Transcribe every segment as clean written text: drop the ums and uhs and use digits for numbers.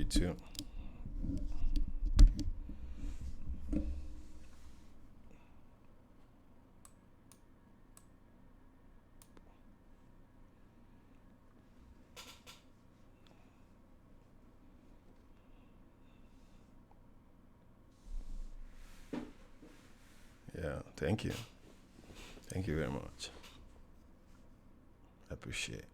too. Yeah, thank you. Thank you very much. I appreciate it.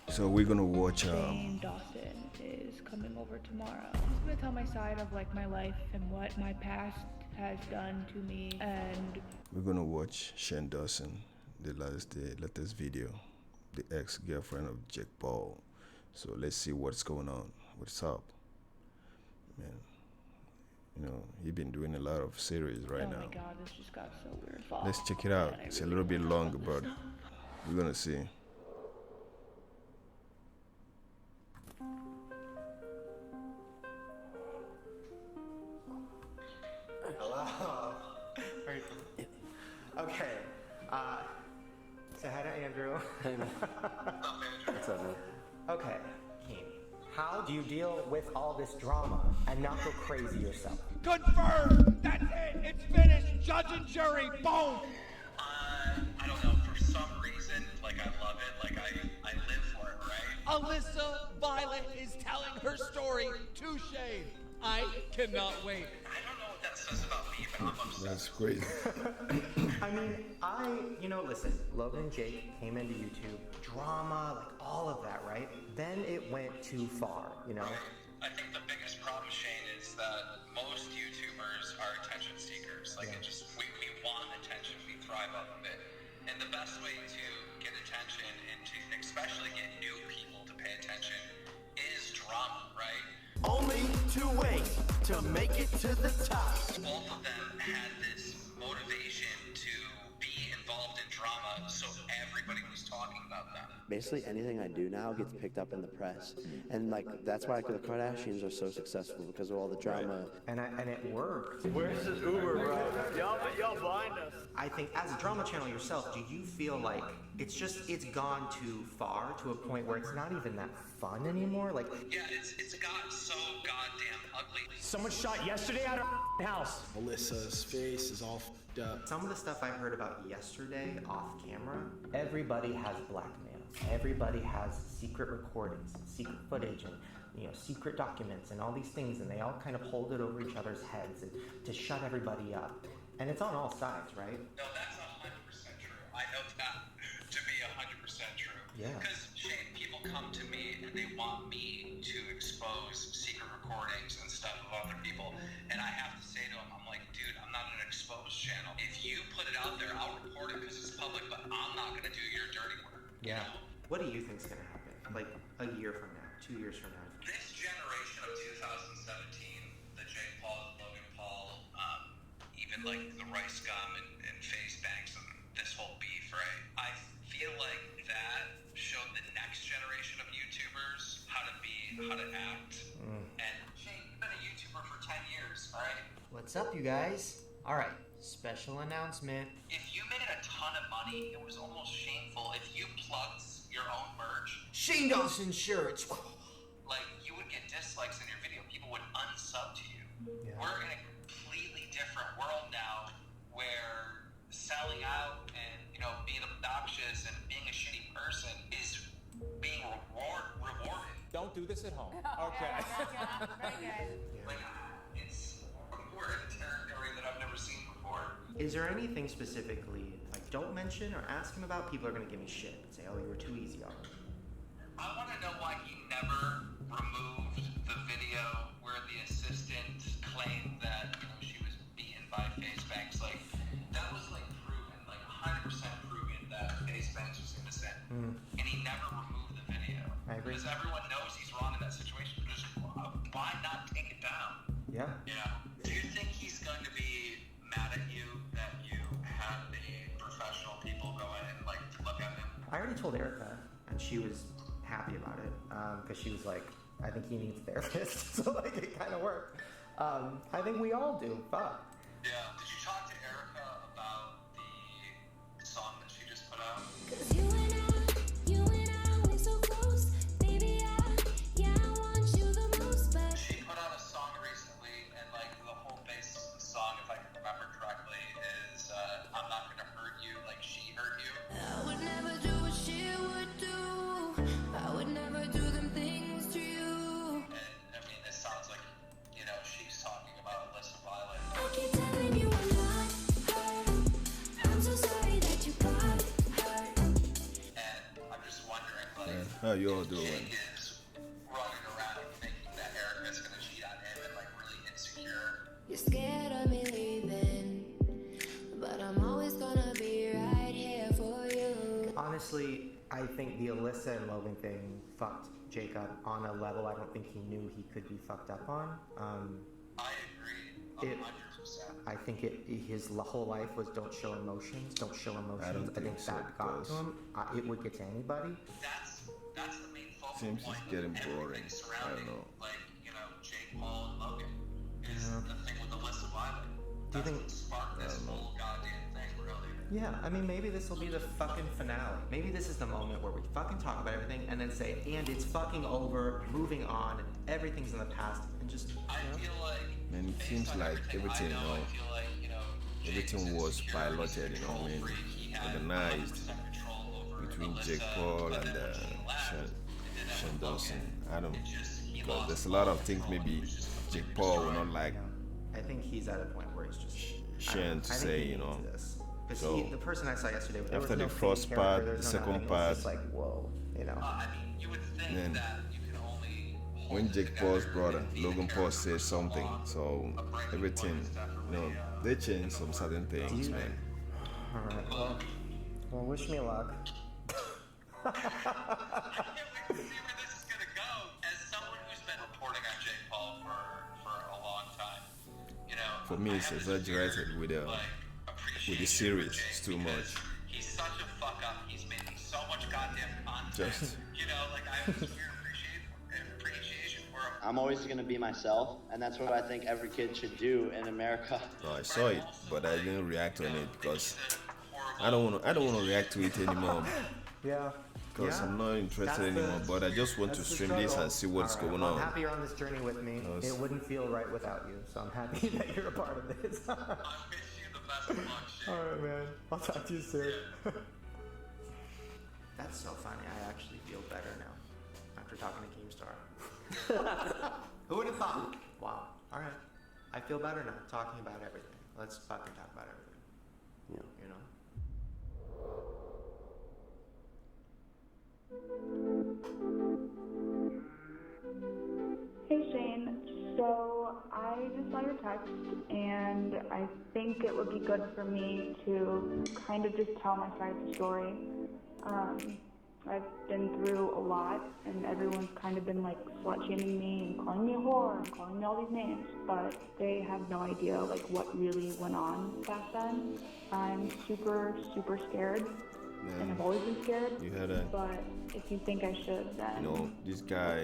So we're gonna watch Shane Dawson is coming over tomorrow. He's gonna tell my side of like my life and what my past has done to me, and we're gonna watch Shane Dawson, the latest video, the ex-girlfriend of Jake Paul. So let's see what's going on. What's up, man? You know, he's been doing a lot of series right now. Oh my God, this just got so weird. Let's check it out. It's a little bit longer, but we're gonna see. Hello. Okay. Say hi to Andrew. Hey, man. What's up, man? Okay. How do you deal with all this drama and not go crazy yourself? Confirmed! That's it! It's finished! Judge and jury, boom! I don't know, for some reason, like I love it, like I live for it, right? Alyssa Violet is telling her story to Shane. I cannot wait. I don't know what that says about me, but I'm obsessed. That's crazy. I mean, listen, Logan and Jake came into YouTube, drama, like all of that, right? Then it went too far, you know? I think the biggest problem, Shane, is that most YouTubers are attention seekers. Like, we want attention, we thrive off of it. And the best way to get attention and to especially get new people to pay attention is drama, right? Only two ways to make it to the top. Both of them had this motivation to be involved in drama, so everybody was talking about them. Basically, anything I do now gets picked up in the press, and like that's why the Kardashians are so successful because of all the drama. And it worked. Where's this Uber, bro? Y'all blind us. I think as a drama channel yourself, do you feel like it's gone too far to a point where it's not even that fun anymore? Like, yeah, it's got so goddamn ugly. Someone shot yesterday at our house. Alyssa's face is all f***ed up. some of the stuff I heard about yesterday off camera, everybody has blackmail. Everybody has secret recordings, secret footage, and secret documents and all these things, and they all kind of hold it over each other's heads and to shut everybody up. And it's on all sides, right? No, that's 100% true. I know that to be 100% true. Yeah. Because, Shane, people come to me and they want me to expose secret recordings and stuff of other people. And I have to say to them, I'm like, dude, I'm not an exposed channel. If you put it out there, I'll report it because it's public, but I'm not going to do your dirty work. Yeah. You know? What do you think's gonna happen? Like a year from now, 2 years from now? This generation of 2017, the Jake Paul, Logan Paul, even like the Rice Gum and Face Banks and this whole beef, right? I feel like that showed the next generation of YouTubers how to be, how to act. And Shane, you've been a YouTuber for 10 years, right? What's up, you guys? All right, special announcement. If you made a ton of money, it was almost shameful if you plugged your own merch. Shane Dawson shirts. Like, you would get dislikes in your video. People would unsub to you. Yeah. We're in a completely different world now where selling out and, being obnoxious and being a shitty person is being rewarded. Don't do this at home. Okay. Very good. Like, we're in a territory that I've never seen before. Is there anything specifically, like, don't mention or ask him about? People are gonna give me shit and say, oh, you were too easy on him. I want to know why he never removed the video where the assistant claimed that she was beaten by Face Banks. Like, that was like proven, like 100% proven that Face Banks was innocent, and he never removed the video. I agree. Because everyone knows he's wrong in that situation. Just why not take it down? Yeah. Yeah. Do you think he's going to be mad at you that you had the professional people I already told Erica, and she was happy about it, because she was like, I think he needs a therapist, so like it kind of worked. I think we all do. Fuck. Yeah. Did you talk to Erica about the song that she just put out? Cause you and I, we're so close. Baby, yeah, I want you the most, but She put out a song recently, and like the whole basis of the song, if I can remember correctly, is I'm not gonna hurt you like she hurt you. I would never do what she would do. I would never do them things to you. And I mean, this sounds like, you know, she's talking about Alissa Violet. I keep telling you I'm not hurt. I'm so sorry that you got hurt. And I'm just wondering, like, How you all if doing? Jake is running around thinking that Erica's gonna cheat on him and like really insecure. You're scared of me leaving, but I'm always gonna be right here for you. Honestly, I think the Alissa and Logan thing fucked Jacob on a level I don't think he knew he could be fucked up on. I agree, 100%. I think his whole life was don't show emotions, don't show emotions. I don't think so, that got to him. It would get to anybody. That's the main focal Seems point. it's getting of boring. everything I surrounding, don't know. like, you know, Jake Paul and Logan is the thing with Alissa Violet. Do you That's think? what sparked this whole goddamn thing, really. Yeah, I mean, maybe this will be the fucking finale. Maybe this is the moment where we fucking talk about everything and then say, and it's fucking over, moving on, everything's in the past, and just. I feel like. And it based seems on like everything, everything I you know, know, I feel like, you know, Jake's everything was insecure, he's piloted, you know what I mean, control freak, he had organized 100% control over between Alissa, Jake Paul but and then when she left, Shane and then with Dawson. Logan, I don't, it just, he because lost there's a lot of all things control and maybe was just Jake completely Paul will destroyed. not like I think he's at a point where he's just. Shane to I think say, he you know. needs this. Because So, the person I saw yesterday, there after was no the fake first character, part, there's the no second nothing. part, It's just like, whoa, you know. I mean, you would think Then, that you can only hold when it Jake Paul's together brother, and be the Logan Paul, character says for so something, long. so A breaking everything, point is you definitely, know, they change some certain things, man. Alright, well, wish me luck. I can't wait to see where this is gonna go. As someone who's been reporting on Jake Paul for a long time, you know, For me, it's I have this exaggerated weird, with the appreciation series. for Jake It's too because much. He's such a fuck up. He's making so much goddamn content. Just- You know, like I have this weird appreciation for him. I'm always going to be myself, and that's what I think every kid should do in America. No, I saw it, but I didn't react on it because I don't want to react to it anymore. Yeah. Because I'm not interested That's the- anymore, but I just want to that's the stream this struggle. and see what's Alright, going well, on. I'm happy you're on this journey with me. Yes. It wouldn't feel right without you, so I'm happy that you're a part of this. I wish you the best of luck, Shane. Alright, man. I'll talk to you soon. That's so funny. I actually feel better now after talking to Keemstar. Who would have thought? Wow. Alright. I feel better now talking about everything. Let's fucking talk about everything. Yeah. You know? Hey Shane, so I just saw your text and I think it would be good for me to kind of just tell my side of the story. I've been through a lot and everyone's kind of been like slut-shaming me and calling me a whore and calling me all these names, but they have no idea like what really went on back then. I'm super, super scared and I've always been scared, You had a, but if you think I should, then... you know, this guy.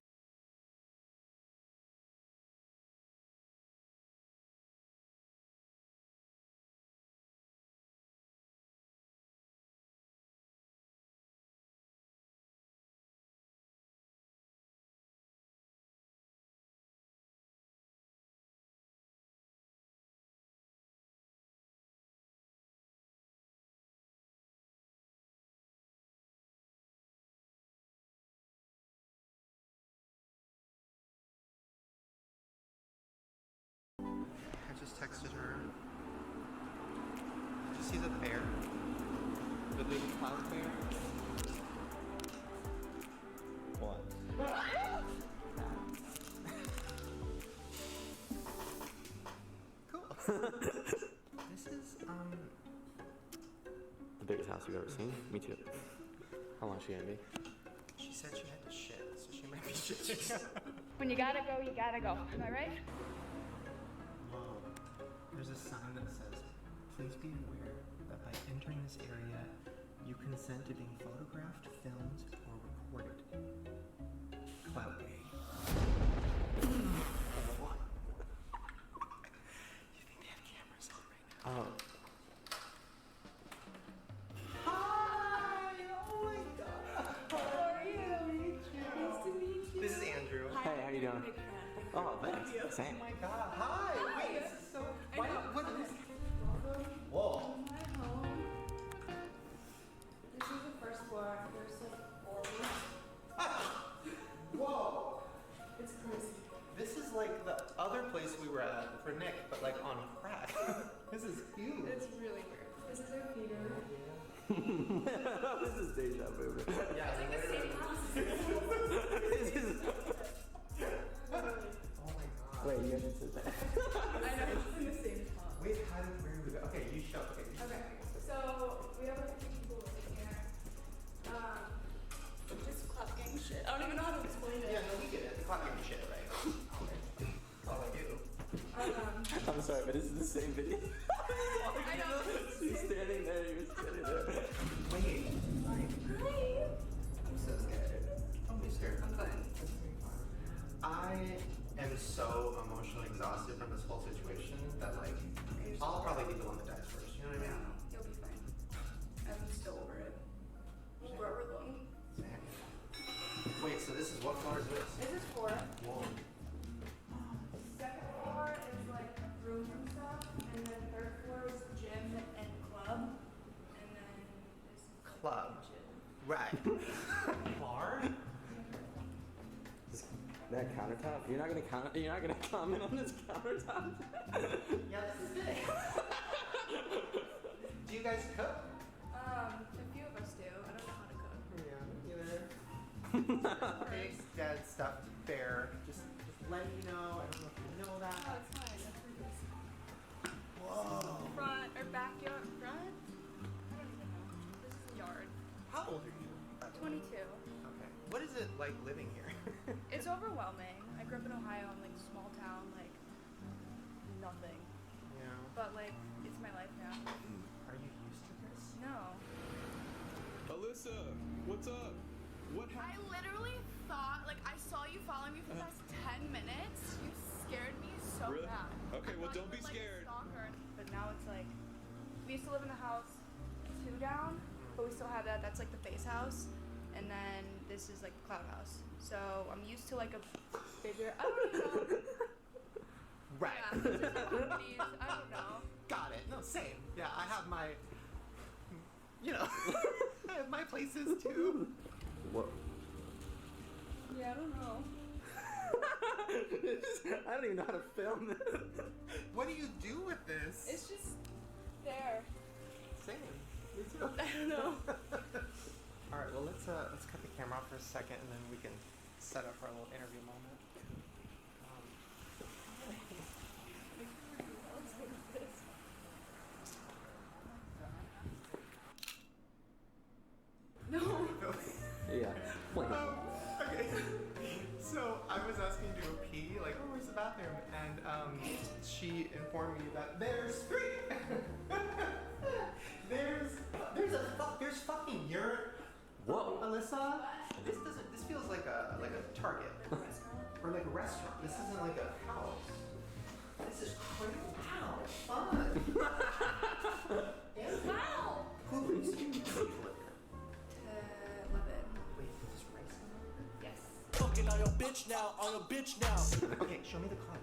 I just texted her. Did you see the bear? The big cloud bear? What? Cool. This is, the biggest house you've ever seen? Me too. How long is she gonna be? She said she had to shit, so she might be shitting. When you gotta go, you gotta go. Am I right? Whoa. There's a sign that says, please be aware that by entering this area, You consent to being photographed, filmed, or recorded. Clout A. What? You think they have cameras on right now? Oh. Hi! Oh my god! How are you? Nice to meet you. This is Andrew. Hey, how you doing? Oh, thanks. Same. Oh my god. Hi! Wait, this is so... Why, what is... Whoa. My home. This is the first floor. There's like 4 rooms. Whoa! It's crazy. This is like the other place we were at for Nick, but like on crack. This is huge. It's really weird. This is our theater. This is deja vu. Yeah, It's like the same house. Oh my god. Wait, you haven't said that. I know, it's in the same spot. Wait, how did where did we go? Okay, you show. Okay, you show. Okay, so we have like 2 people living here. Just club gang shit. I don't even know how to explain it. Yeah, no, we get it. The clock getting shit, right? That's all I do. I'm sorry, but this is the same video. I know. She's standing there, you're standing there. Wait. Hi. I'm so scared. Don't be scared. I'm fine. I am so emotionally exhausted from this whole situation that like I'll probably be the one that dies first. You know what I mean? You'll be fine. I'm still over it. Forever long. Wait, so this is what floor is this? This is 4. Whoa. Second floor is like rooms and stuff, and then 3rd floor is gym and club, and then this is Club. kitchen. Right. Bar? That countertop? You're not gonna comment on this countertop? Yeah, this is it. Do you guys cook? A few of us do. I don't know how to cook. Yeah, either. Big dead stuffed bear. Just letting you know. I don't know if you know that. Oh, it's fine. That's pretty good. Whoa. Front or backyard? Front? I don't even know. This is a yard. How old are you? 22. Okay. What is it like living here? It's overwhelming. I grew up in Ohio in like small town, like nothing. Yeah. But like it's my life now. Are you used to this? No. Alyssa, what's up? What I literally thought, like, I saw you following me for the past 10 minutes. You scared me so Really? bad. Okay, I well, thought don't you be were, like, a scared. stalker. But now it's like we used to live in the house 2 down, but we still have that. That's like the face house, and then this is like the cloud house. So I'm used to like a bigger. I don't even know. Right. Yeah, there's complexities. I don't know. Got it. No, same. Yeah, I have my, you know, I have my places too. What? Yeah, I don't know. I don't even know how to film this. What do you do with this? It's just there. Same. Me too. I don't know. All right. Well, let's cut the camera off for a second, and then we can set up our little interview moment. No. Yeah. Okay. So I was asking to go pee, like, oh, where's the bathroom? And she informed me that there's 3. there's fucking urine. Whoa. Alyssa, this feels like a Target or like a restaurant. This isn't like a house. This is crazy. Wow, fun. Wow. Who lives here? 11. Wait, is this rice? Yes. Fucking on your bitch now, Okay, show me the cloud.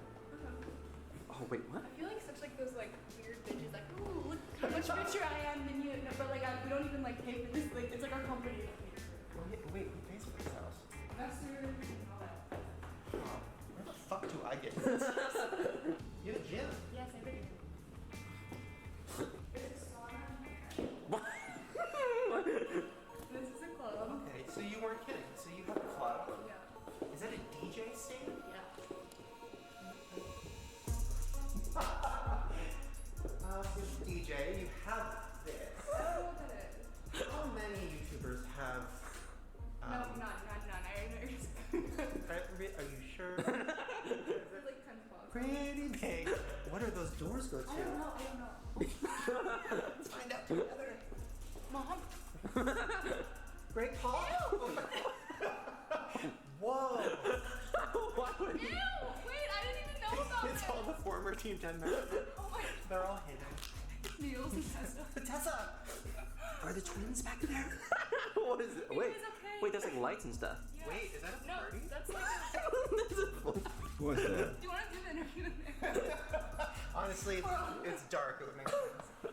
Oh, wait, what? I feel like such like those like weird bitches, like, ooh, look how much richer I am than you. No, but like we don't even like pay for this. Like it's like our company. Wait, who pays for this house? Investor and all that. Where the fuck do I get this? You have a gym. Yes, I agree. There's a sauna in here. This is a club. Okay, so you weren't kidding. So you have a club. Yeah. Is that a DJ stand? Yeah. DJ, you have this. I don't know what that is. How many YouTubers have? No, none. I already know you're saying. Are you sure? It's like 10 bucks. Pretty big. What do those doors go to? I don't know. Let's find out together. Mom. Team 10 members. They're all hidden. Niels and Tessa. Tessa! Are the twins back there? What is it? Wait. Wait, there's like lights and stuff. Wait, is that a No, party? that's like. What's that? Do you want to do the interview in there? Honestly, it's dark. It would make sense. Oh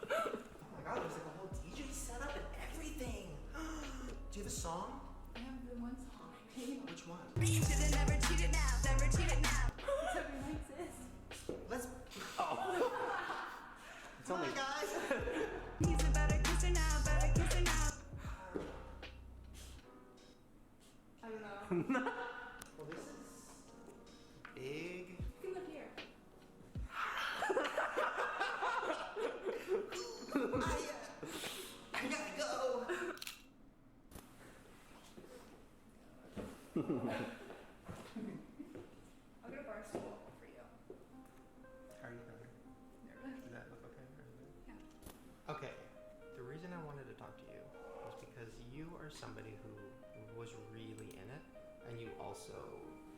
my god, there's like a whole DJ setup and everything. Do you have a song? I have the one song. Which one? Should've never cheated now, never cheated now. Every night sis. Let's. Oh. It's only. Hi guys. He's a better kisser now, better kisser now. I don't know. Well, this is big. You can live here. I gotta go. I'll get a bar stool for you. How are you feeling? Nervous? Does that look okay? Yeah. Okay. The reason I wanted to talk to you was because you are somebody who was really in it, and you also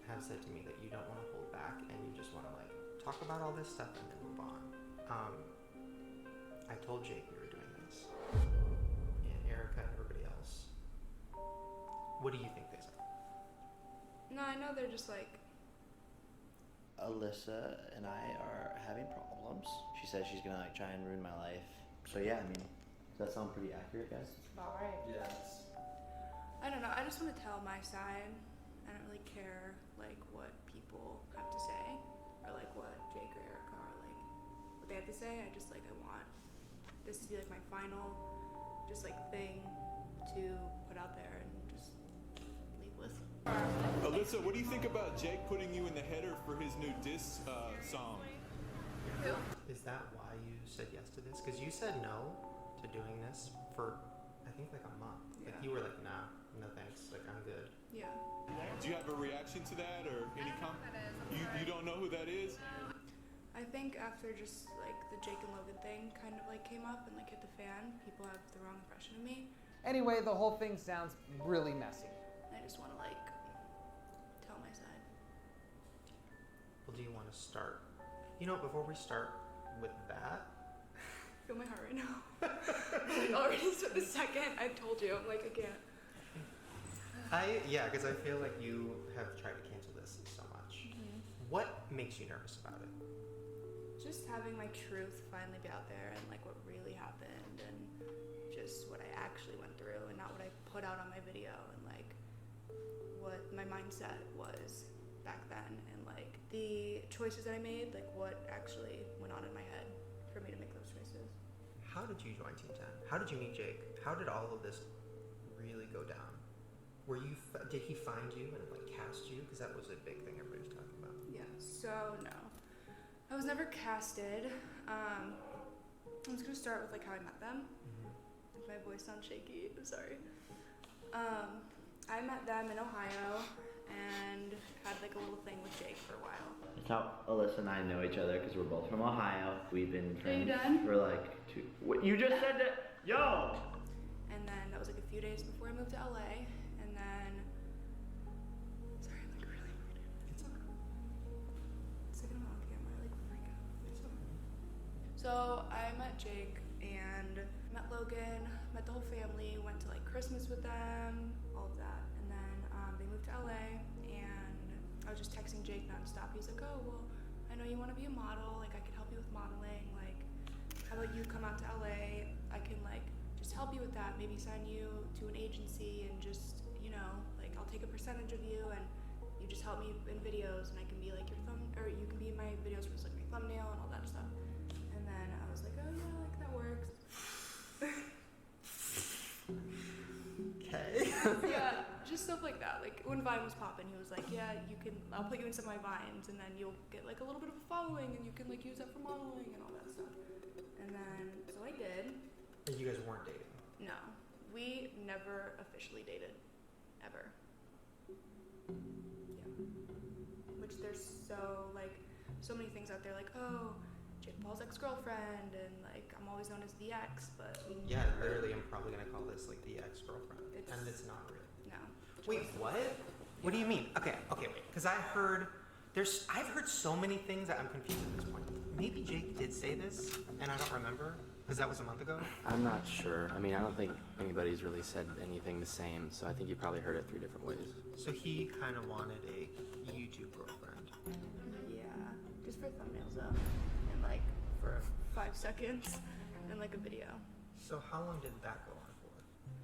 have said to me that you don't want to hold back and you just want to like talk about all this stuff and then move on. I told Jake we were doing this, and Erica and everybody else. What do you think they said? No, I know they're just like. Alissa and I are having problems. She says she's gonna like try and ruin my life. So yeah, I mean, does that sound pretty accurate, guys? About right. Yes. I don't know. I just want to tell my side. I don't really care like what people have to say or like what Jake or Erica are like what they have to say. I just like I want this to be like my final just like thing to put out there and just leave with. Alissa, what do you think about Jake putting you in the header for his new diss song? Who? Is that why you said yes to this? Because you said no to doing this for I think like a month. Like Yeah. you were like, nah, no thanks. Like I'm good. Yeah. Do you have a reaction to that or any comment? You don't know who that is? I think after just like the Jake and Logan thing kind of like came up and like hit the fan, people have the wrong impression of me. Anyway, the whole thing sounds really messy. I just want to like tell my side. Well, do you want to start? You know, before we start with that, Feel my heart right now. Already spent the second. I told you. I'm like I can't. because I feel like you have tried to cancel this so much. What makes you nervous about it? Just having my truth finally be out there and like what really happened and just what I actually went through and not what I put out on my video and like what my mindset was back then and like the choices that I made, like what actually went on in my head for me to make those choices. How did you join Team 10? How did you meet Jake? How did all of this really go down? Were you? Did he find you and like cast you? Because that was a big thing everybody was talking about. Yeah. So no, I was never casted. I'm just gonna start with like how I met them. If my voice sounds shaky, I'm sorry. I met them in Ohio and had like a little thing with Jake for a while. That's how Alissa and I know each other because we're both from Ohio. We've been Are you friends done? for like 2. What, you just said that? Yo! And then that was like a few days before I moved to LA. And then, sorry, I'm like really weird. It's okay. Second I'm on camera, I like freak out. It's okay. So I met Jake and met Logan, met the whole family, went to like Christmas with them, all of that. And then they moved to LA and I was just texting Jake nonstop. He's like, oh, well, I know you want to be a model. Like I could help you with modeling. Like, how about you come out to LA? I can like just help you with that. Maybe sign you to an agency and just, you know, like I'll take a percentage of you and you just help me in videos and I can be like your or you can be in my videos for just like my thumbnail and all that stuff. And then I was like, oh yeah, like that works. Okay. Yeah, just stuff like that. Like when Vine was popping, he was like, yeah, I'll put you in some of my Vines and then you'll get like a little bit of a following and you can like use that for modeling and all that stuff. And then, so I did. And you guys weren't dating? No, we never officially dated, ever. Yeah. Which there's so many things out there like, oh, Jake Paul's ex-girlfriend and like I'm always known as the ex, but we Yeah, never, literally, I'm probably gonna call this like the ex-girlfriend, and it's not real. No. Wait, what? What do you mean? Okay, wait. Because I've heard so many things that I'm confused at this point. maybe Jake did say this, and I don't remember, because that was a month ago. I'm not sure. I mean, I don't think anybody's really said anything the same, so I think you probably heard it 3 different ways. So he kind of wanted a YouTube girlfriend. Yeah, just for thumbnails though, and like for 5 seconds, and like a video. So how long did that go on for?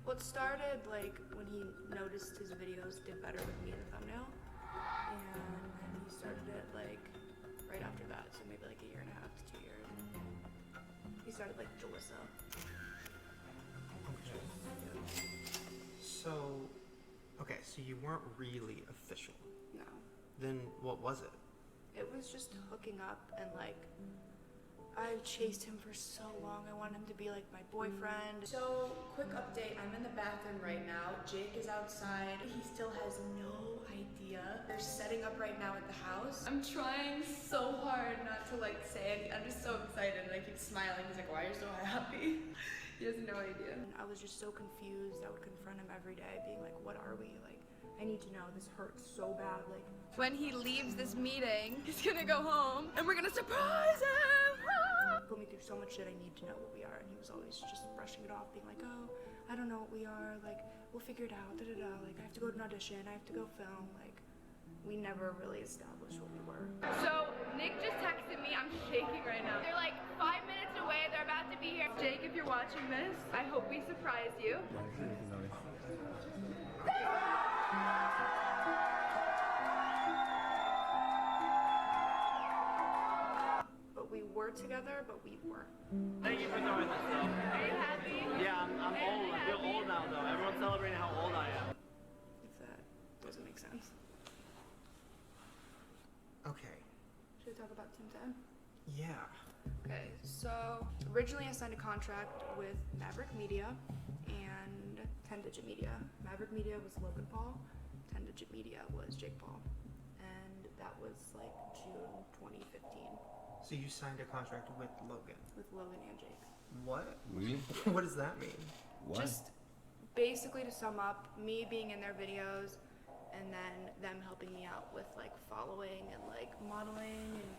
Well, it started like when he noticed his videos did better with me in the thumbnail, and then he started it like right after that, so maybe like 1.5 to 2 years. He started like Alissa. Okay, so you weren't really official. No. Then what was it? It was just hooking up, and like I chased him for so long. I wanted him to be like my boyfriend. So, quick update, I'm in the bathroom right now. Jake is outside. He still has no idea. They're setting up right now at the house. I'm trying so hard not to like say anything. I'm just so excited and I keep smiling. He's like, why are you so happy? He has no idea. And I was just so confused. I would confront him every day being like, what are we? Like, I need to know, this hurts so bad. Like, when he leaves this meeting, he's gonna go home and we're gonna surprise him. Put me through so much shit, I need to know what we are. And he was always just brushing it off, being like, oh, I don't know what we are. Like, we'll figure it out, da-da-da. Like, I have to go to an audition, I have to go film. Like, we never really established what we were. So, Nick just texted me. I'm shaking right now. They're like 5 minutes away. They're about to be here. Jake, if you're watching this, I hope we surprise you. But we were together, but we weren't. Thank you for knowing this, though. Are you happy? Yeah, I'm old. I feel old now, though. Everyone's celebrating how old I am. If that doesn't make sense. Okay. Should we talk about Tim 10? Yeah. Okay, so originally I signed a contract with Maverick Media and 10 Digit Media. Maverick Media was Logan Paul, 10 Digit Media was Jake Paul. And that was like June 2015. So you signed a contract with Logan? With Logan and Jake. What? Really? What does that mean? What? Just basically to sum up, me being in their videos and then them helping me out with like following and like modeling and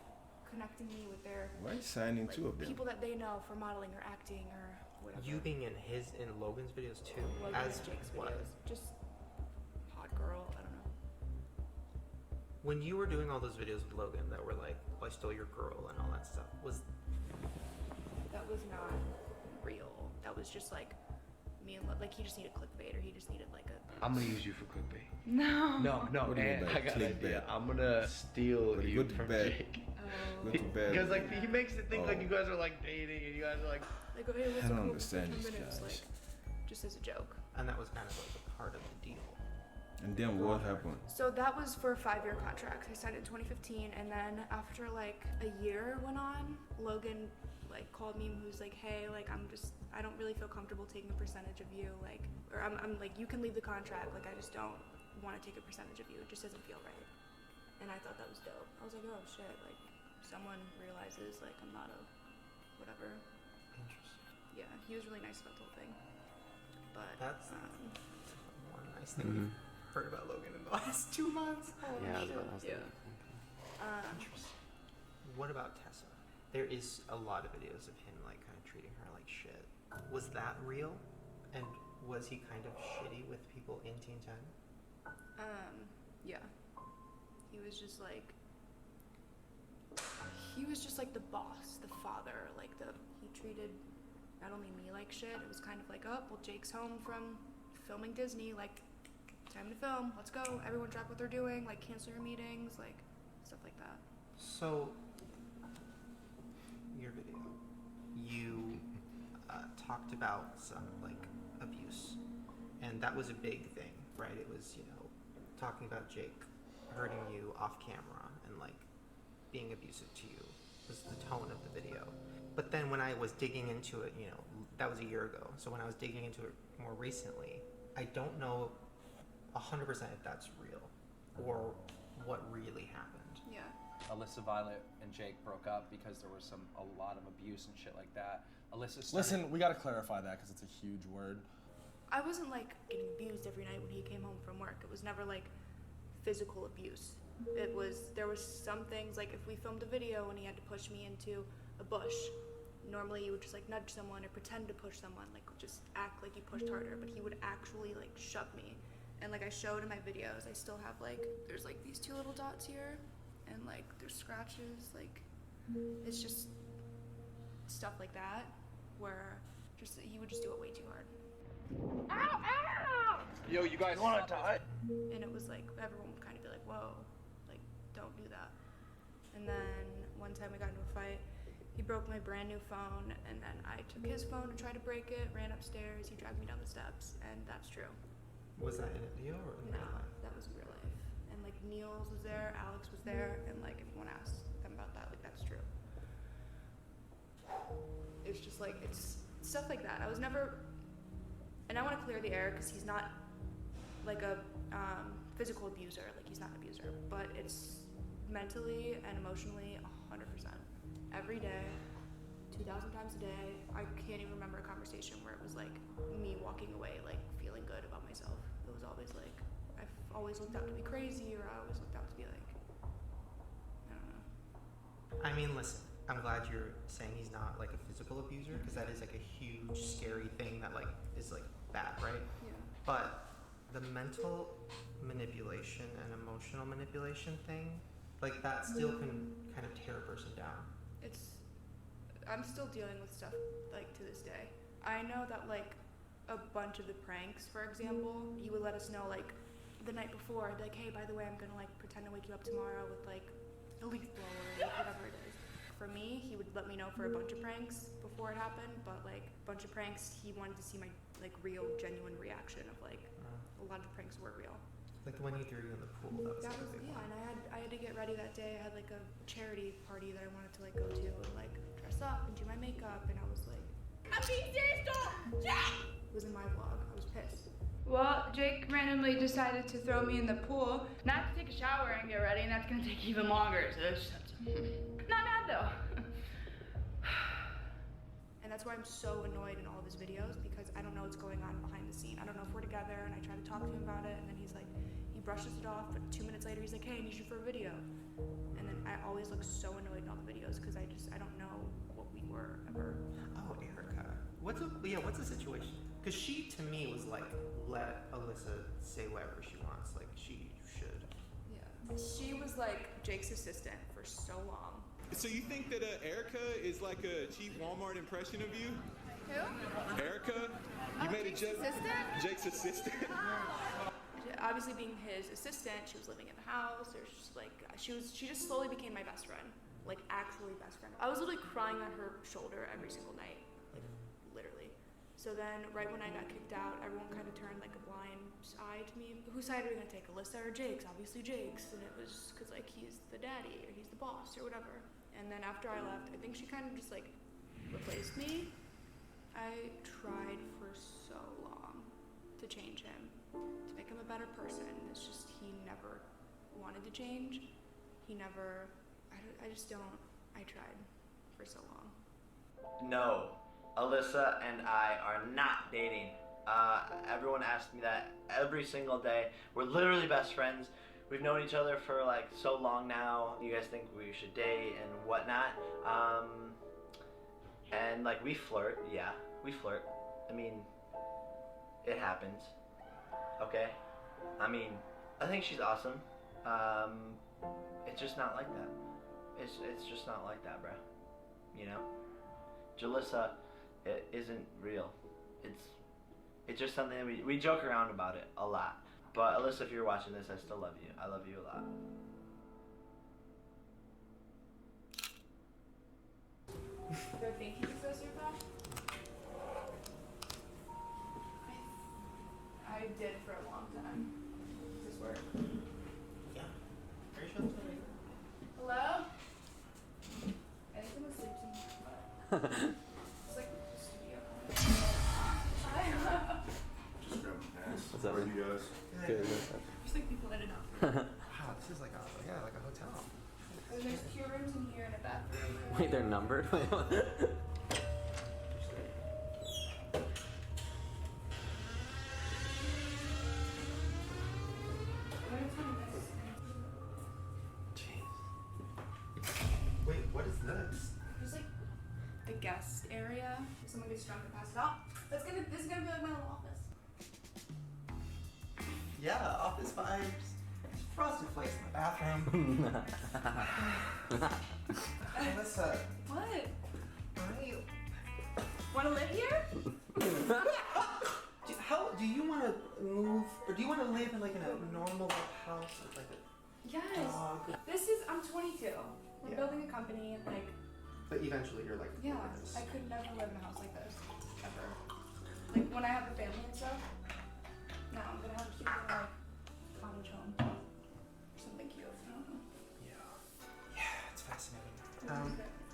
connecting me with their Why signing two of them? people that they know for modeling or acting or whatever. You being in Logan's videos too? Logan as and Jake's what? videos. Just hot girl, I don't know. When you were doing all those videos with Logan that were like, I stole your girl and all that stuff, That was not real. That was just like me and like he just needed clickbait or he just needed like a. I'm gonna use you for clickbait. No. No. What do you mean And by I got an idea. I'm gonna steal But you go to from bed. Jake. Go to bed. Because like he makes it think like Oh. you guys are like dating and you guys are like. Like, okay, let's I don't go understand for 10 these minutes, guys. like, just as a joke. And that was kind of like a part of the deal. And then what happened? So that was for a 5-year contract. I signed it in 2015, and then after like a year went on, Logan like called me and he was like, hey, like I don't really feel comfortable taking a percentage of you, like, or I'm like, you can leave the contract, like I just don't want to take a percentage of you. It just doesn't feel right. And I thought that was dope. I was like, oh shit, like someone realizes like I'm not a whatever. Interesting. Yeah, he was really nice about the whole thing. But That's one nice thing we've heard about Logan in the last 2 months. Holy Yeah, shit. that was yeah. Interesting. What about Tessa? There is a lot of videos of him like kind of treating her like shit. Was that real? And was he kind of shitty with people in Teen 10? Yeah. He was just like the boss, the father, like he treated not only me like shit, it was kind of like, oh, well, Jake's home from filming Disney, like, time to film, let's go, everyone drop what they're doing, like, cancel your meetings, like, stuff like that. So, your video, you talked about some, like, abuse. And that was a big thing, right? It was, talking about Jake hurting you off camera and, like, being abusive to you was the tone of the video. But then when I was digging into it, that was a year ago. So when I was digging into it more recently, I don't know 100% if that's real or what really happened. Yeah. Alissa, Violet, and Jake broke up because there was a lot of abuse and shit like that. Alissa started... Listen, we gotta clarify that because it's a huge word. I wasn't, like, getting abused every night when he came home from work. It was never, like, physical abuse. There was some things, like if we filmed a video and he had to push me into a bush, normally you would just like nudge someone or pretend to push someone, like just act like you pushed harder, but he would actually like shove me. And like I showed in my videos, I still have like, there's like these 2 little dots here, and like there's scratches, like it's just stuff like that, where just he would just do it way too hard. Ow, ow! Yo, you guys want to die? And it was like, everyone would kind of be like, whoa, like don't do that. And then one time we got into a fight, he broke my brand new phone, and then I took his phone to try to break it, ran upstairs, he dragged me down the steps, and that's true. Was that in a video or in No, real life? that was in real life. And like Niels was there, Alex was there, and like if you want to ask them about that, like that's true. It's just like, it's stuff like that. I was never, and I want to clear the air because he's not like a physical abuser, like he's not an abuser, but it's mentally and emotionally 100%. Every day, 2,000 times a day. I can't even remember a conversation where it was like me walking away like feeling good about myself. It was always like, I've always looked out to be crazy, or I always looked out to be like, I don't know. I mean, listen, I'm glad you're saying he's not like a physical abuser, because that is like a huge, scary thing that like is like bad, right? Yeah. But the mental manipulation and emotional manipulation thing, like that still can kind of tear a person down. I'm still dealing with stuff like to this day. I know that like a bunch of the pranks, for example, he would let us know like the night before, I'd be like, hey, by the way, I'm gonna like pretend to wake you up tomorrow with like a leaf blower, like whatever it is. For me, he would let me know for a bunch of pranks before it happened, but like a bunch of pranks, he wanted to see my like real, genuine reaction of like a lot of the pranks were real. Like the one you threw you in the pool, that was like a big one. And I had to get ready that day. I had like a charity party that I wanted to like go to and like dress up and do my makeup, and I was like, I'm being serious, don't! Jake! It was in my vlog. I was pissed. Well, Jake randomly decided to throw me in the pool, not to take a shower and get ready, and that's gonna take even longer, so it's not bad though. And that's why I'm so annoyed in all of his videos, because I don't know what's going on behind the scene. I don't know if we're together, and I try to talk to him about it, and then he's like, he brushes it off, but 2 minutes later he's like, hey, I need you for a video. And then I always look so annoyed in all the videos, because I don't know what we were ever. Oh, Erica. What's the situation? Because she, to me, was like, let Alissa say whatever she wants. Like, she should. Yeah. She was like Jake's assistant for so long. So you think that Erica is like a cheap Walmart impression of you? Who? Erica? You made Jake's a joke. assistant? Jake's assistant? Obviously, being his assistant, she was living in the house. There's just like she just slowly became my best friend, like actually best friend. I was literally crying on her shoulder every single night, like literally. So then, right when I got kicked out, everyone kind of turned like a blind eye to me. Whose side are we gonna take, Alissa or Jake's? Obviously Jake's, and it was because like he's the daddy or he's the boss or whatever. And then after I left, I think she kind of just like replaced me. I tried for so long to change him, to make him a better person. It's just he never wanted to change. He never, I just don't, I tried for so long. No, Alissa and I are not dating. Everyone asks me that every single day. We're literally best friends. We've known each other for like so long now. You guys think we should date and whatnot. And like we flirt, yeah, we flirt. I mean, it happens. Okay? I mean, I think she's awesome. It's just not like that. It's just not like that, bruh. You know? Jalissa, it isn't real. It's just something that we joke around about it a lot. But Alissa, if you're watching this, I still love you. I love you a lot. Do I think he was sociopath? I did for a long time. Does this work? Yeah. Are you sure it's ready? Hello? I think I'm asleep somewhere. It's like a studio. Hi. Just grab a pass. What's up, Where man? you guys? Good. Just like people ended up. Wow, this is like a hotel. And there's 2 rooms in here and a bathroom. Wait, they're numbered? Wait, what? guest area. If someone gets drunk and passes out, this is gonna be like my little office. Yeah, office vibes. Frosted Flakes in the bathroom. Alissa. What? I... Wanna live here? Do you want to move, or do you want to live in like in a normal house with like a Yes. dog? I'm 22. We're building a company, like. But eventually you're like, Yeah, I could never live in a house like this, ever. Like when I have a family and stuff. No, I'm gonna have a cute little like cottage home. Something cute. I don't know. Yeah, it's fascinating.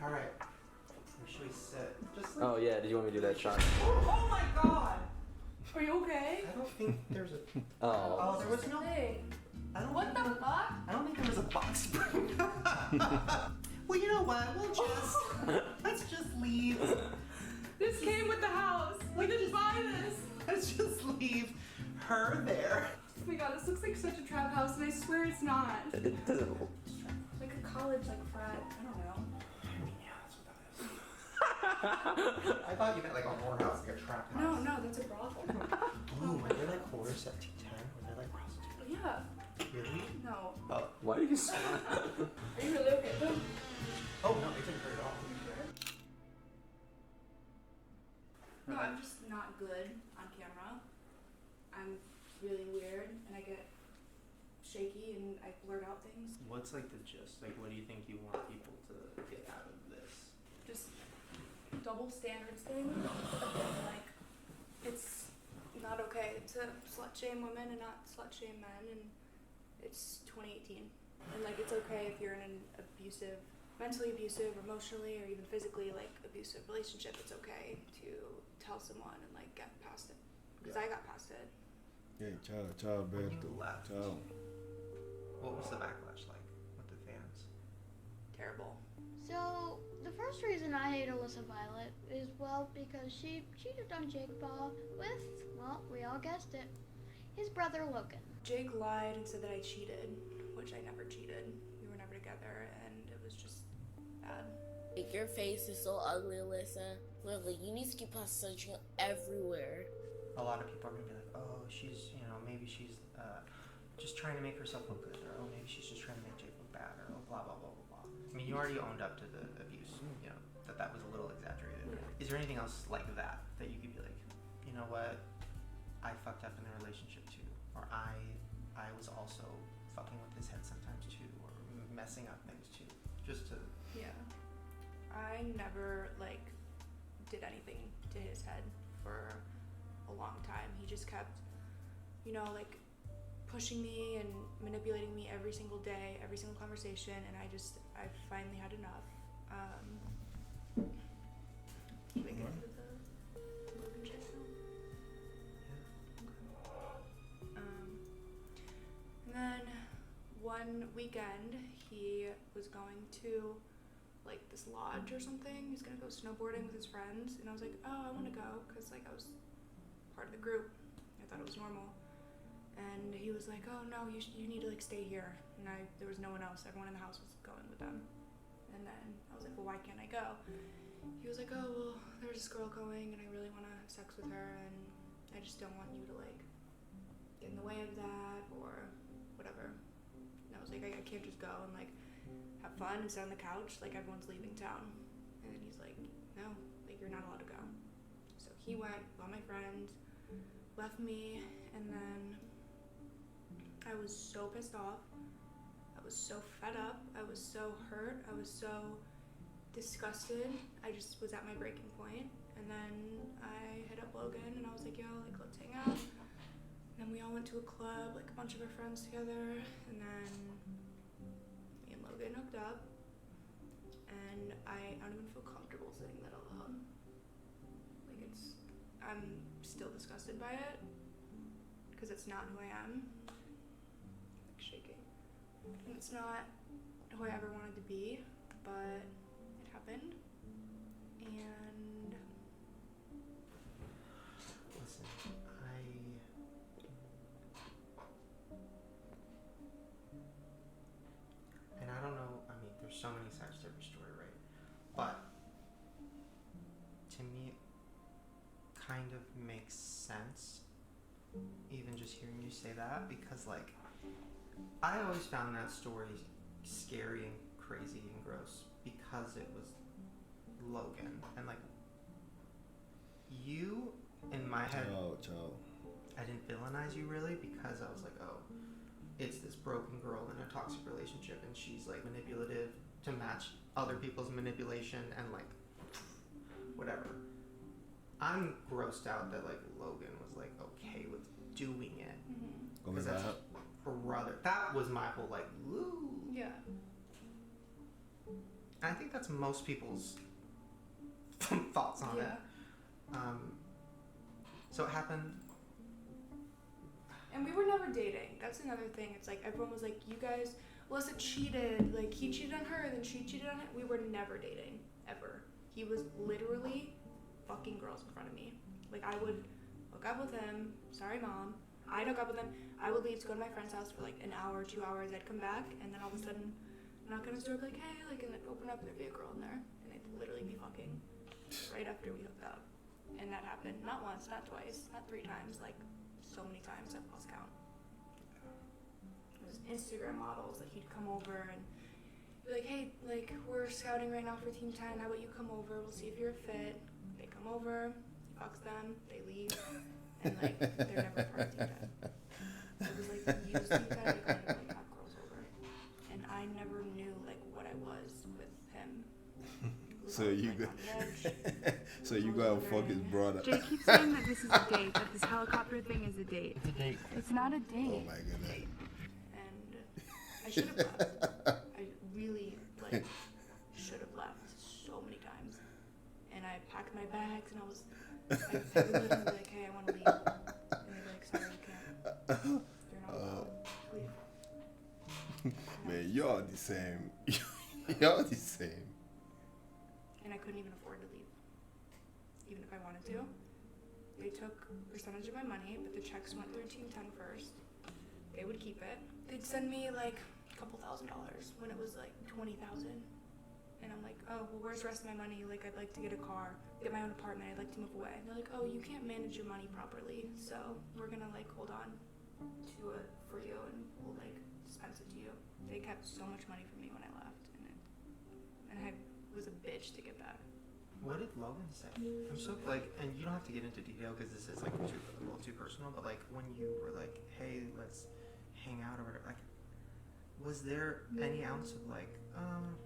All right. Where should we sit? Just like. Oh yeah, did you want me to do that shot? Oh my god! Are you okay? I don't think there's a. Oh. There was no. Hey. I don't. What the fuck? I don't think there was a box spring. Well, you know what? Let's just leave. This came with the house. We didn't buy this. Let's just leave her there. Oh my god, this looks like such a trap house, and I swear it's not. It doesn't. Like a college, like frat. I don't know. I thought you meant like a whorehouse, like a trap house. No, that's a brothel. Ooh, are there like whores at T10? Are there like prostitutes? Yeah. Really? No. Oh. Why are you so... Are you really okay though? Oh no, it didn't hurt at all. No, I'm just not good on camera. I'm really weird, and I get shaky, and I blurt out things. What's like the gist? Like, what do you think you want people to get out of this? Just double standards thing. Like, it's not okay to slut shame women and not slut shame men, and it's 2018. And like, it's okay if you're in an abusive, mentally abusive, emotionally, or even physically like abusive relationship. It's okay to tell someone and like get past it. Because I got past it. Yeah, ciao, Alberto. Ciao. What was the backlash like with the fans? Terrible. So, the first reason I hate Alissa Violet is, well, because she cheated on Jake Paul with, well, we all guessed it, his brother Logan. Jake lied and said that I cheated, which I never cheated. We were never together, and it was just bad. Like, your face is so ugly, Alissa. Really, you need to keep on searching everywhere. A lot of people are gonna be like, oh, she's, maybe she's just trying to make herself look good, or oh, maybe she's just trying to make Jake look bad, or oh, blah, blah, blah, blah, blah. I mean, you already owned up to the abuse, that was a little exaggerated. Is there anything else like that you could be like, you know what, I fucked up in the relationship too, or I was also fucking with his head sometimes too, or messing up things too, just to... Yeah. I never, did anything to his head for a long time. He just kept, pushing me and manipulating me every single day, every single conversation, and I finally had enough. Should I get into the Logan shit now? And then one weekend, he was going to this lodge or something. He's gonna go snowboarding with his friends, and I was like, oh, I want to go, because I was part of the group. I thought it was normal. And he was like, oh no, you need to stay here. And there was no one else. Everyone in the house was going with them. And then I was like, well, why can't I go? He was like, oh, well, there's this girl going, and I really want to have sex with her, and I just don't want you to get in the way of that or whatever. And I was like, I can't just go and have fun and sit on the couch like everyone's leaving town. And then he's like, no, you're not allowed to go. So he went with all my friends, left me, and then I was so pissed off. I was so fed up. I was so hurt. I was so disgusted. I just was at my breaking point. And then I hit up Logan and I was like, yo, let's hang out. And then we all went to a club, a bunch of our friends together. And then me and Logan hooked up. And I don't even feel comfortable saying that out loud. I'm still disgusted by it. Because it's not who I am. Shaking. And it's not who I ever wanted to be, but it happened. And listen, I don't know, there's so many sides to every story, right? But kind of makes sense, even just hearing you say that, because like I always found that story scary and crazy and gross because it was Logan, and like you in my head, I didn't villainize you really because I was like, oh, it's this broken girl in a toxic relationship and she's like manipulative to match other people's manipulation and like whatever. I'm grossed out that like Logan was like okay with doing it. Because that's brother. That was my whole like, woo. Yeah. I think that's most people's thoughts on it. So it happened. And we were never dating. That's another thing. It's like everyone was like, you guys, Alyssa cheated. Like he cheated on her, then she cheated on him. We were never dating, ever. He was literally fucking girls in front of me. Like I would hook up with him. Sorry, mom. I'd hook up with him. I would leave to go to my friend's house for like an hour, 2 hours. I'd come back, and then all of a sudden, knock on his door, be like, hey, like, and then open up, and there'd be a girl in there, and they'd literally be fucking right after we hooked up. And that happened not once, not twice, not 3 times, like so many times I've lost count. It was Instagram models that he'd come over and be like, hey, like we're scouting right now for Team 10. How about you come over? We'll see if you're a fit. They come over, he fucks them, they leave, and like they're never part of Team 10. So it was like he used Team 10 to kind of like have girls over, and I never knew like what I was with him. So you go, so you go and fuck his brother. Jay keeps saying that this is a date, that this helicopter thing is a date. It's a date. It's not a date. Oh my goodness. And I should have left. I really like should have left so many times. And I packed my bags and I was really like, hey, I want to leave. And they'd be like, sorry, you can't. You're not allowed. Leave. Man, y'all the same. Y'all the same. And I couldn't even afford to leave, even if I wanted to. They took a percentage of my money, but the checks went through Team 10 first. They would keep it. They'd send me like a couple $1,000 when it was like $20,000. And I'm like, oh, well, where's the rest of my money? Like, I'd like to get a car, get my own apartment. I'd like to move away. And they're like, oh, you can't manage your money properly, so we're gonna like hold on to it for you and we'll like dispense it to you. They kept so much money from me when I left, and I was a bitch to get back. What did Logan say? I'm so like, and you don't have to get into detail because this is like a little too personal. But like when you were like, hey, let's hang out or whatever, like, was there any ounce of like,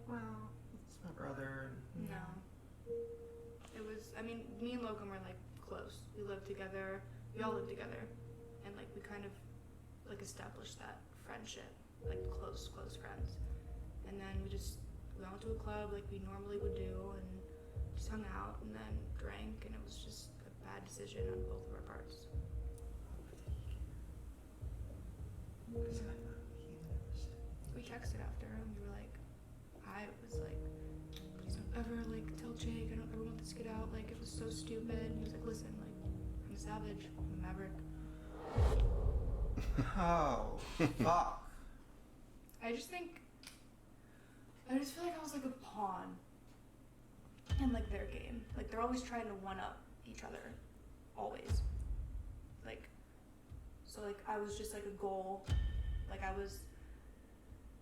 well, it's my brother? And, no. It was. I mean, me and Logan were like close. We lived together. We all lived together, and like we kind of like established that friendship, like close friends. And then we went to a club like we normally would do and just hung out and then drank, and it was just a bad decision on both of our parts. We texted after and we were like, I was like, please don't ever like tell Jake, I don't ever want this to get out, like it was so stupid. And he was like, listen, like I'm a savage, I'm a maverick. Oh, fuck. I just feel like I was like a pawn in like their game. Like they're always trying to one up each other. Always. Like, so like I was just like a goal. Like I was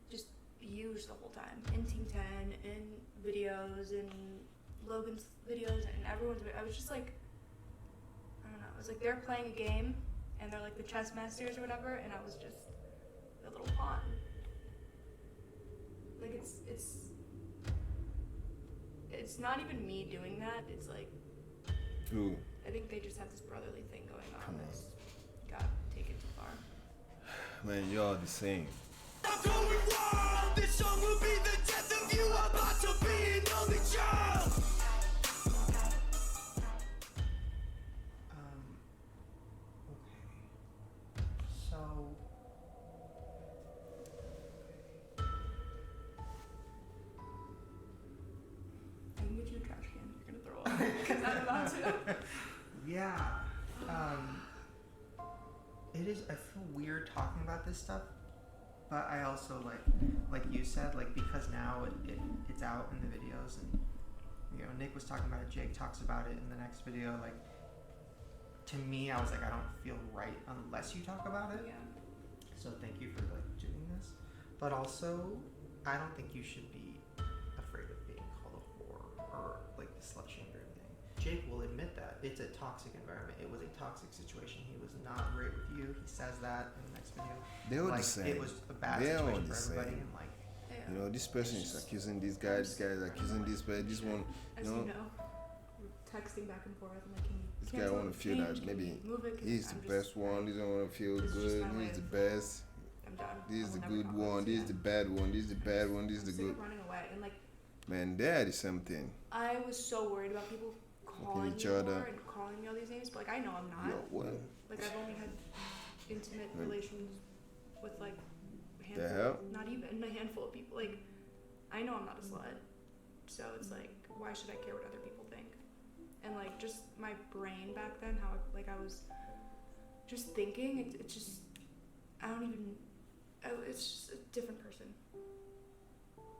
just used the whole time. In Team 10, in videos, in Logan's videos, and everyone's I was just like, I don't know. It was like they're playing a game and they're like the chess masters or whatever, and I was just a little pawn. Like it's not even me doing that. It's like, Who? I think they just have this brotherly thing going on. That's got taken too far. Man, y'all the same. I'm going wild. This song will be the death of you. I'm about to be an only child. Okay. So. I can get you a trash can. You're gonna throw up. Because I'm about to. Yeah. It is. I feel weird talking about this stuff, but I also like you said, like because now it's out in the videos, and you know Nick was talking about it. Jake talks about it in the next video. Like to me, I was like, I don't feel right unless you talk about it. Yeah. So thank you for like doing this. But also, I don't think you should be afraid of being called a whore or like the slut shamed or anything. Jake will admit that. It's a toxic environment. It was a toxic situation. He was not great with you. He says that in the next video. They were like, the same. It was a bad They are situation the for everybody. same. And like, You know, this person is accusing this guy is accusing this guy, this one, As you know, we're texting back and forth. I'm like, can you this guy want to feel that maybe he's the best one, he don't want to feel good, he's the best, I'm done. this is the good one, this is the bad one, this is the bad one, this is the good. Running away and like. Man, that is something. I was so worried about people calling each me other. more and calling me all these names, but like I know I'm not. Yo, what? Like I've only had intimate relations with like a The handful, hell? not even a handful of people. Like I know I'm not a slut, so it's like why should I care what other people think? And like just my brain back then, how like I was just thinking, it's just I don't even. It's just a different person.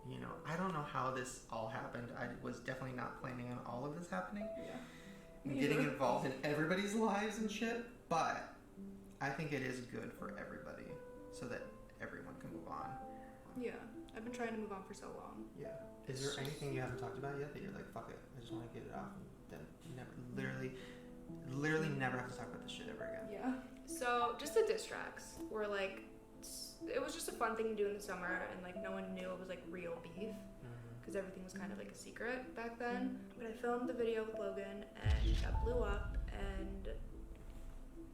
you know, I don't know how this all happened. I was definitely not planning on all of this happening. Yeah. And getting involved in everybody's lives and shit, but I think it is good for everybody so that everyone can move on. Yeah, I've been trying to move on for so long. Yeah. Is there anything you haven't talked about yet that you're like, fuck it, I just want to get it off and then never, literally never have to talk about this shit ever again? Yeah. So just the diss tracks were like, it was just a fun thing to do in the summer, and like no one knew it was like real beef because everything was kind of like a secret back then. But I filmed the video with Logan and that blew up, and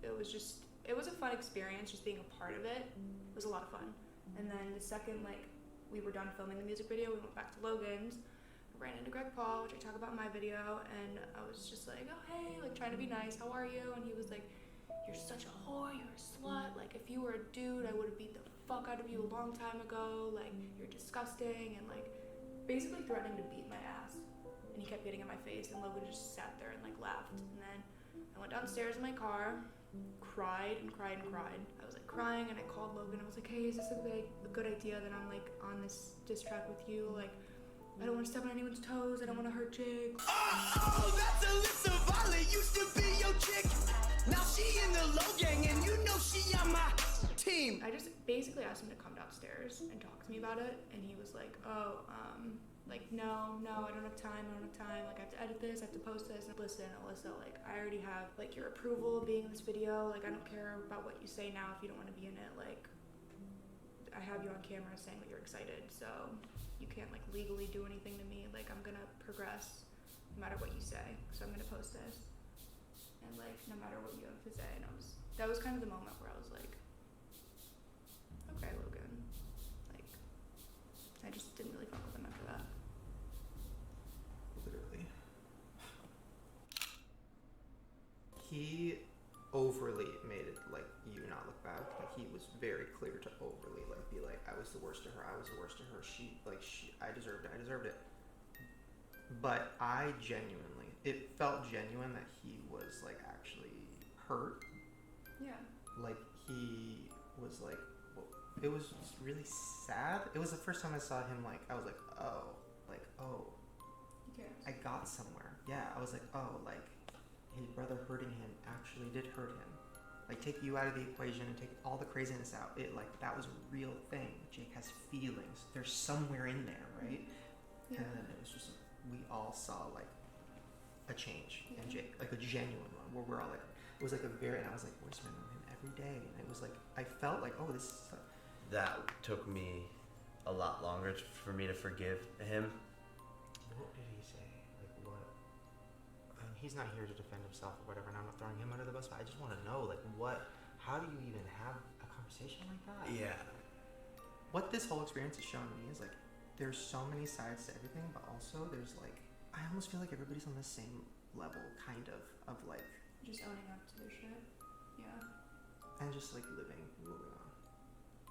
it was a fun experience just being a part of it. It was a lot of fun. And then the second like we were done filming the music video, we went back to Logan's. I ran into Greg Paul, which I talk about in my video, and I was just like, oh hey, like trying to be nice, how are you? And he was like, you're such a whore, you're a slut, like if you were a dude I would have beat the fuck out of you a long time ago, like you're disgusting, and like basically threatening to beat my ass. And he kept getting in my face, and Logan just sat there and like laughed. And then I went downstairs in my car, cried and cried and cried. I was like crying, and I called Logan. I was like, hey, is this a good idea that I'm like on this diss track with you? Like I don't want to step on anyone's toes, I don't want to hurt Jake. Oh, that's Alissa Violet, used to be your chick. Now she in the low gang, and you know she on my team. I just basically asked him to come downstairs and talk to me about it, and he was like, oh, like, no, I don't have time, like, I have to edit this, I have to post this. And listen, Alissa, like, I already have, like, your approval of being in this video, like, I don't care about what you say now if you don't want to be in it, like, I have you on camera saying that you're excited, so you can't, like, legally do anything to me, like, I'm gonna progress no matter what you say, so I'm gonna post this. And like no matter what you have to say, and that was kind of the moment where I was like, okay, Logan, like I just didn't really fuck with him after that. Literally. He overly made it like you not look bad. Like he was very clear to overly like be like, I was the worst to her, I deserved it. But I genuinely, it felt genuine that he was like actually hurt. Yeah. Like he was like, well, it was really sad. It was the first time I saw him like, I was like, oh, I got somewhere. Yeah, I was like, oh, like his brother hurting him actually did hurt him. Like take you out of the equation and take all the craziness out. It like, that was a real thing. Jake has feelings. They're somewhere in there, right? Yeah. And then it was just, we all saw like a change in Jake, like a genuine one, where we're all like, it was like a very, and I was like, we're spending with him every day, and it was like, I felt like, oh, this is like, that took me a lot longer for me to forgive him. What did he say? Like what? I mean, he's not here to defend himself or whatever, and I'm not throwing him under the bus, but I just want to know, like, what, how do you even have a conversation like that? Yeah. What this whole experience has shown me is like, there's so many sides to everything, but also there's like, I almost feel like everybody's on the same level, kind of like just owning up to their shit. Yeah. And just like living, moving on.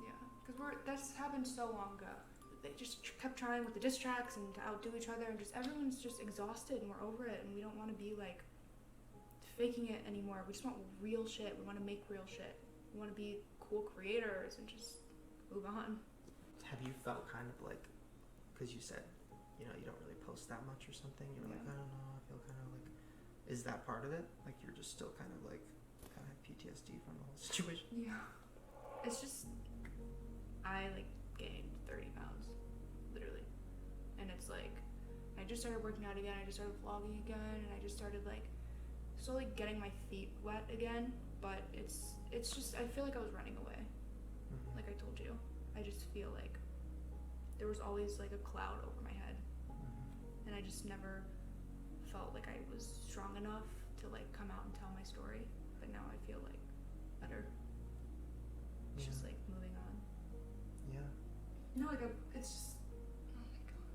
Yeah, because that's happened so long ago. They just kept trying with the diss tracks and to outdo each other, and just everyone's just exhausted, and we're over it, and we don't want to be like faking it anymore. We just want real shit. We want to make real shit. We want to be cool creators and just move on. Have you felt kind of like, because you said, you know, you don't really post that much or something, you were like, I don't know, I feel kind of like Is that part of it? Like you're just still kind of like have PTSD from the whole situation? Yeah. It's just, I like gained 30 pounds, literally. And it's like, I just started working out again, I just started vlogging again, and I just started like slowly getting my feet wet again, but it's just, I feel like I was running away. Like I told you. I just feel like there was always like a cloud over my head. And I just never felt like I was strong enough to like come out and tell my story. But now I feel like better. It's just like moving on. Yeah. No, like it's just, oh my god.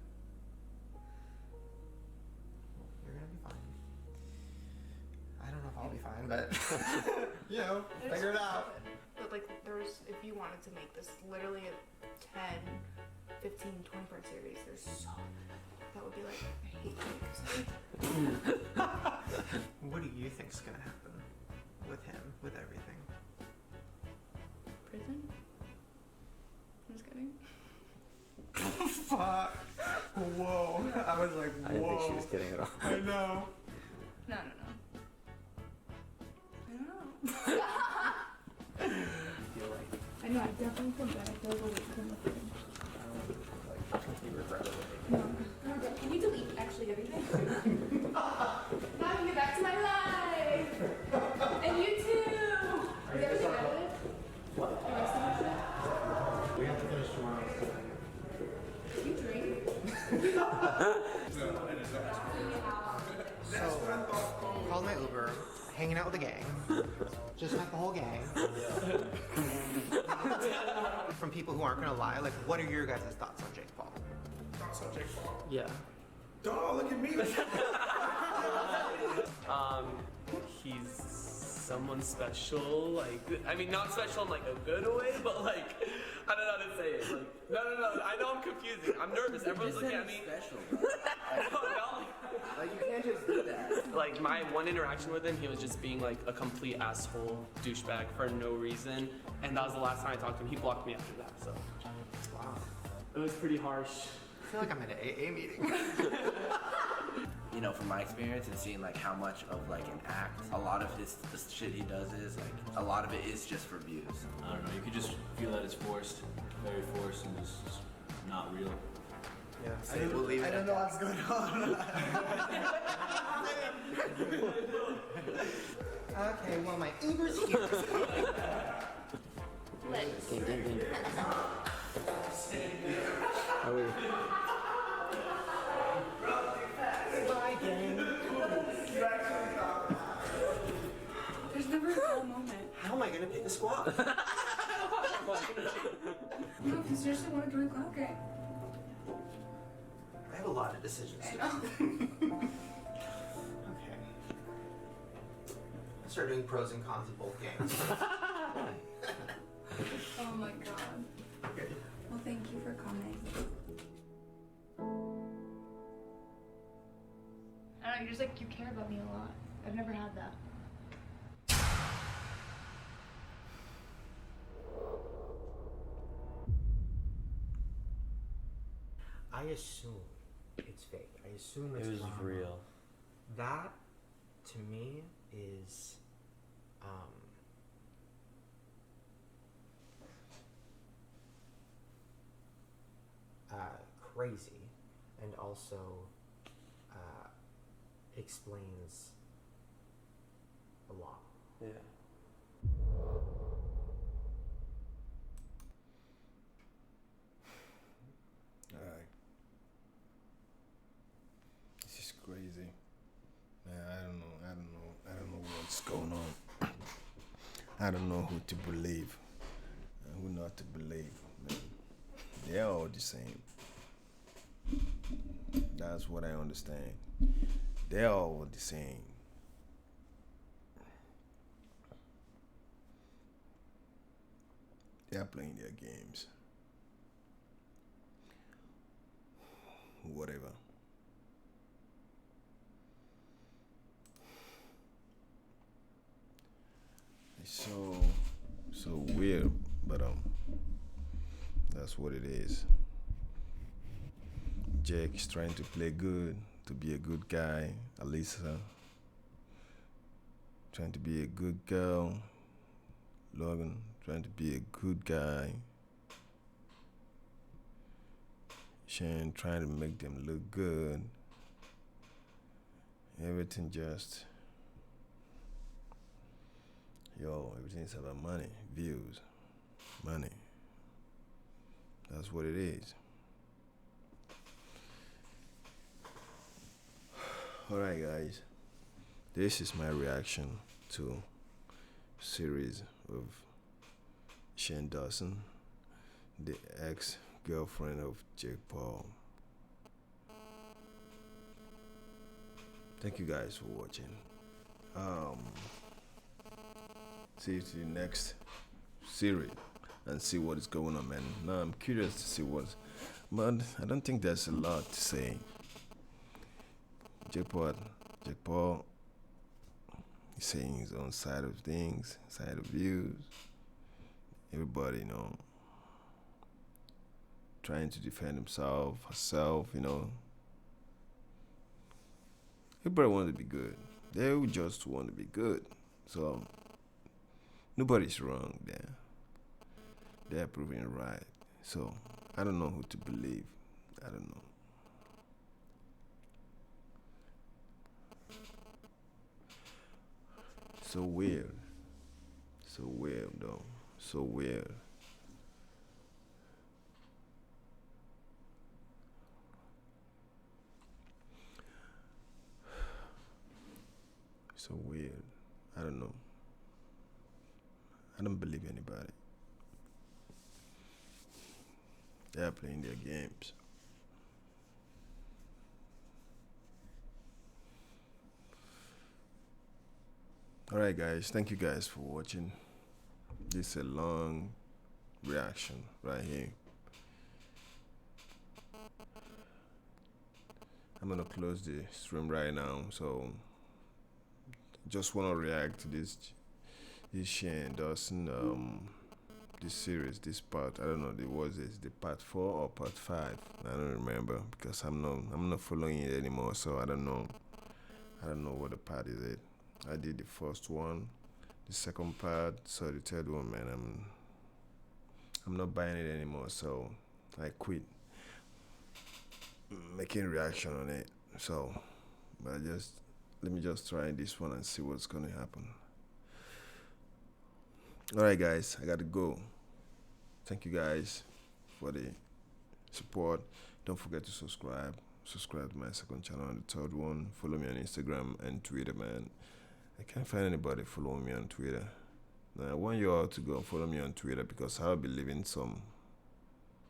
You're gonna be fine. I don't know if I'll be fine, but you know, figure it out. But like there's, if you wanted to make this literally a 10, 15, 20 part series, there's so that would be like, I hate Jake. What do you think's gonna happen with him, with everything? Prison? I'm just kidding. Fuck. Whoa. I was like, whoa. I didn't think she was kidding at all. I know. No. I don't know. I know, I definitely feel bad. I feel like a weight from the fridge. You regret it. No. Can you delete actually everything? Now I can get back to my life! And you too! Are you ever regret it? What? The rest of it? We have to finish tomorrow. You drink? So, called my Uber, hanging out with the gang. Just met the whole gang. From people who aren't gonna lie, like, what are your guys' thoughts on Jake Paul? Thoughts on Jake Paul? Yeah. Don't look at me. He's someone special. Like, I mean, not special in like a good way, but like, I don't know how to say it. Like, no. I know I'm confusing. I'm nervous. Everyone's looking at me. Special, bro. Like, you can't just do that. Like, my one interaction with him, he was just being like a complete asshole douchebag for no reason, and that was the last time I talked to him. He blocked me after that, so. Wow. It was pretty harsh. I feel like I'm at an AA meeting. You know, from my experience and seeing like how much of like an act, a lot of the shit he does is like, a lot of it is just for views. I don't know, you could just feel that it's forced, very forced, and just not real. Yeah, I don't know what's going on. Okay, well my Uber's here. Ding. Are we? Bye, gang. There's never a dull moment. How am I gonna pick a squad? No, if you seriously want to join Cloud Gang. I have a lot of decisions to make. Okay. I start doing pros and cons of both games. Oh my god. Okay. Well, thank you for coming. I don't know, you're just like, you care about me a lot. I've never had that. I assume it's fake. I assume it's It was drama. real. That, to me, is, crazy, and also explains a lot. Yeah. Alright. This is crazy. Man, I don't know what's going on. I don't know who to believe and who not to believe, man. They're all the same. That's what I understand. They're all the same. They're playing their games. Whatever. It's so weird, but that's what it is. Jake is trying to play good, to be a good guy. Alissa trying to be a good girl. Logan trying to be a good guy. Shane trying to make them look good. Everything just, everything's about money, views, money. That's what it is. Alright guys, this is my reaction to series of Shane Dawson, the ex-girlfriend of Jake Paul. Thank you guys for watching. See you to the next series and see what is going on, man. Now I'm curious to see what's, but I don't think there's a lot to say. Jake Paul is saying his own side of things, side of views. Everybody, trying to defend himself, herself, Everybody wants to be good. They all just want to be good. So nobody's wrong there. They're proving it right. So I don't know who to believe. I don't know. So weird. So weird though. So weird. So weird. I don't know. I don't believe anybody. They're playing their games. Alright guys, thank you guys for watching. This is a long reaction right here. I'm gonna close the stream right now, so just wanna react to this Shane Dawson this series, this part. I don't know, was this the part 4 or part 5? I don't remember because I'm not following it anymore, so I don't know what the part is it. I did the first one, the second part, so the third one, man, I'm not buying it anymore, so I quit making reaction on it. So but let me just try this one and see what's gonna happen. Alright guys, I gotta go. Thank you guys for the support. Don't forget to subscribe to my second channel and the third one. Follow me on Instagram and Twitter, man. I can't find anybody following me on Twitter. Now I want you all to go and follow me on Twitter because I'll be leaving some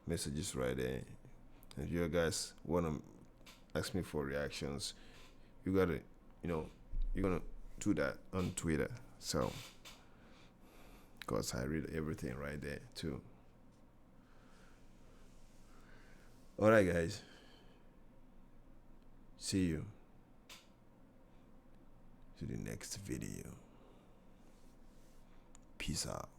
messages right there. If you guys wanna ask me for reactions, you gotta, you're gonna do that on Twitter. So because I read everything right there too. Alright guys, see you to the next video. Peace out.